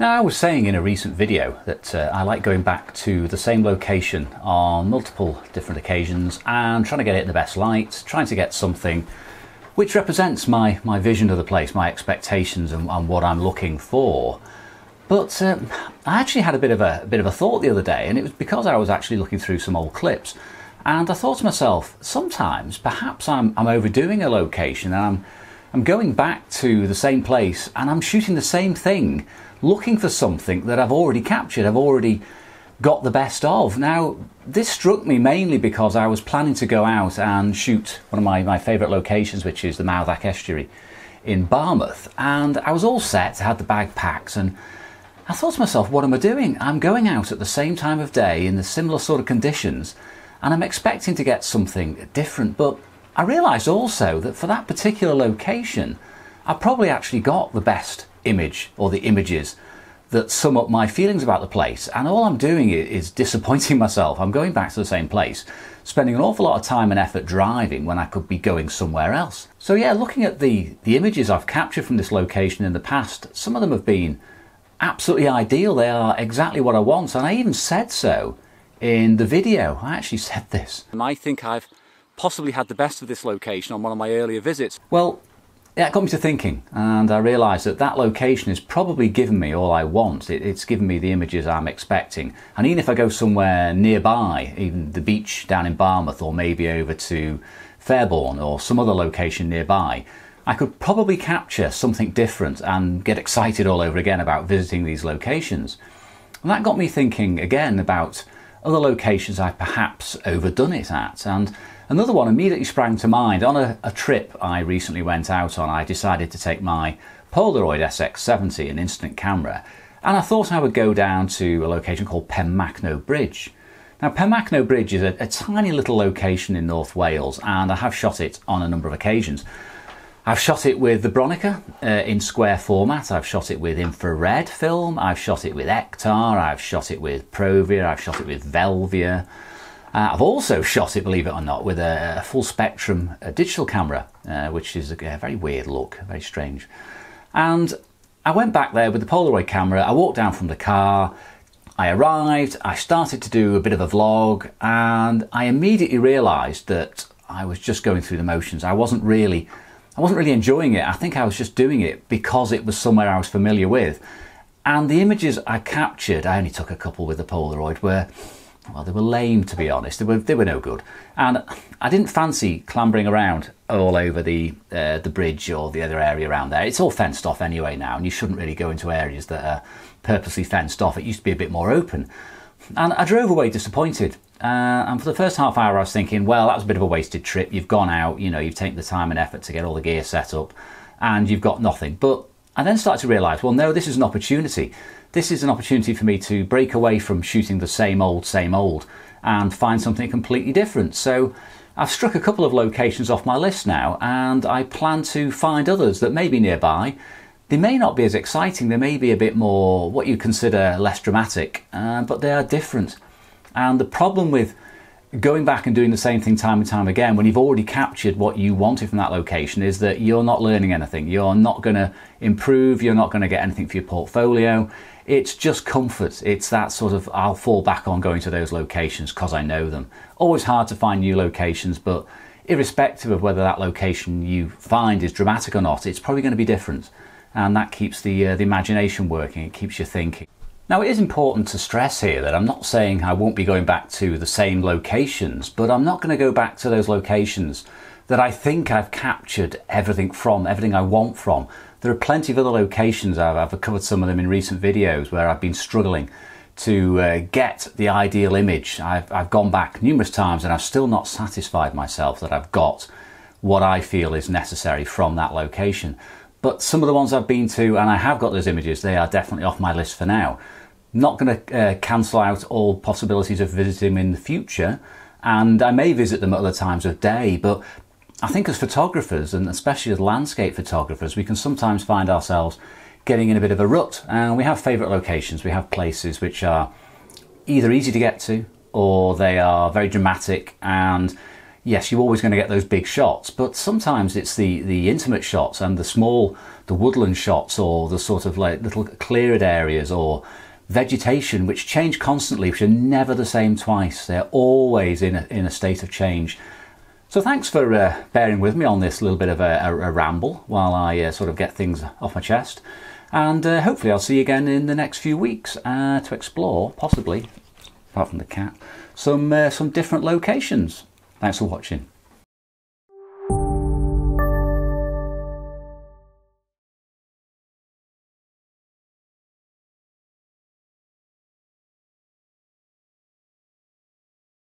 Now, I was saying in a recent video that I like going back to the same location on multiple different occasions and trying to get it in the best light, trying to get something which represents my vision of the place, my expectations and what I'm looking for. But I actually had a bit of a thought the other day, and it was because I was actually looking through some old clips, and I thought to myself, sometimes perhaps I'm overdoing a location, and I'm going back to the same place and I'm shooting the same thing, looking for something that I've already captured, I've already got the best of. Now, this struck me mainly because I was planning to go out and shoot one of my favourite locations, which is the Mouthac Estuary in Barmouth, and I was all set, I had the bag packed, and I thought to myself, what am I doing? I'm going out at the same time of day in the similar sort of conditions, and I'm expecting to get something different. But I realised also that for that particular location, I probably actually got the best image, or the images that sum up my feelings about the place, and all I'm doing is disappointing myself. I'm going back to the same place, spending an awful lot of time and effort driving when I could be going somewhere else. So yeah, looking at the images I've captured from this location in the past, some of them have been absolutely ideal. They are exactly what I want, and I even said so in the video. I actually said this. I think I've possibly had the best of this location on one of my earlier visits. Well, yeah, it got me to thinking, and I realised that location has probably given me all I want. It's given me the images I'm expecting. And even if I go somewhere nearby, even the beach down in Barmouth, or maybe over to Fairbourne or some other location nearby, I could probably capture something different and get excited all over again about visiting these locations. And that got me thinking again about other locations I've perhaps overdone it at. And another one immediately sprang to mind. On a trip I recently went out on, I decided to take my Polaroid SX70, an instant camera, and I thought I would go down to a location called Penmachno Bridge. Now, Penmachno Bridge is a tiny little location in North Wales, and I have shot it on a number of occasions. I've shot it with the Bronica in square format, I've shot it with infrared film, I've shot it with Ektar, I've shot it with Provia, I've shot it with Velvia. I've also shot it, believe it or not, with a full spectrum digital camera, which is a very weird look, very strange. And I went back there with the Polaroid camera, I walked down from the car, I arrived, I started to do a bit of a vlog, and I immediately realised that I was just going through the motions. I wasn't really enjoying it. I think I was just doing it because it was somewhere I was familiar with. And the images I captured, I only took a couple with the Polaroid, well, they were lame, to be honest. They were no good. And I didn't fancy clambering around all over the bridge or the other area around there. It's all fenced off anyway now, and you shouldn't really go into areas that are purposely fenced off. It used to be a bit more open. And I drove away disappointed. And for the first half hour I was thinking, well, that was a bit of a wasted trip. You've gone out, you know, you've taken the time and effort to get all the gear set up, and you've got nothing. But I then started to realise, well, no, this is an opportunity. This is an opportunity for me to break away from shooting the same old, and find something completely different. So I've struck a couple of locations off my list now, and I plan to find others that may be nearby. They may not be as exciting, they may be a bit more what you consider less dramatic, but they are different. And the problem with going back and doing the same thing time and time again when you've already captured what you wanted from that location is that you're not learning anything. You're not going to improve, you're not going to get anything for your portfolio. It's just comfort. It's that sort of, I'll fall back on going to those locations because I know them. Always hard to find new locations, but irrespective of whether that location you find is dramatic or not, it's probably going to be different. And that keeps the imagination working, it keeps you thinking. Now, it is important to stress here that I'm not saying I won't be going back to the same locations, but I'm not going to go back to those locations that I think I've captured everything from, everything I want from. There are plenty of other locations, I've covered some of them in recent videos, where I've been struggling to get the ideal image. I've gone back numerous times and I've still not satisfied myself that I've got what I feel is necessary from that location. But some of the ones I've been to, and I have got those images, they are definitely off my list for now. Not going to cancel out all possibilities of visiting them in the future, and I may visit them at other times of day, but I think as photographers, and especially as landscape photographers, we can sometimes find ourselves getting in a bit of a rut, and we have favourite locations, we have places which are either easy to get to, or they are very dramatic, and yes, you're always going to get those big shots, but sometimes it's the intimate shots and the woodland shots, or the sort of like little cleared areas or vegetation which change constantly, which are never the same twice. They're always in a state of change. So thanks for bearing with me on this little bit of a ramble while I sort of get things off my chest. And hopefully I'll see you again in the next few weeks to explore, possibly, apart from the cat, some different locations. Thanks for watching.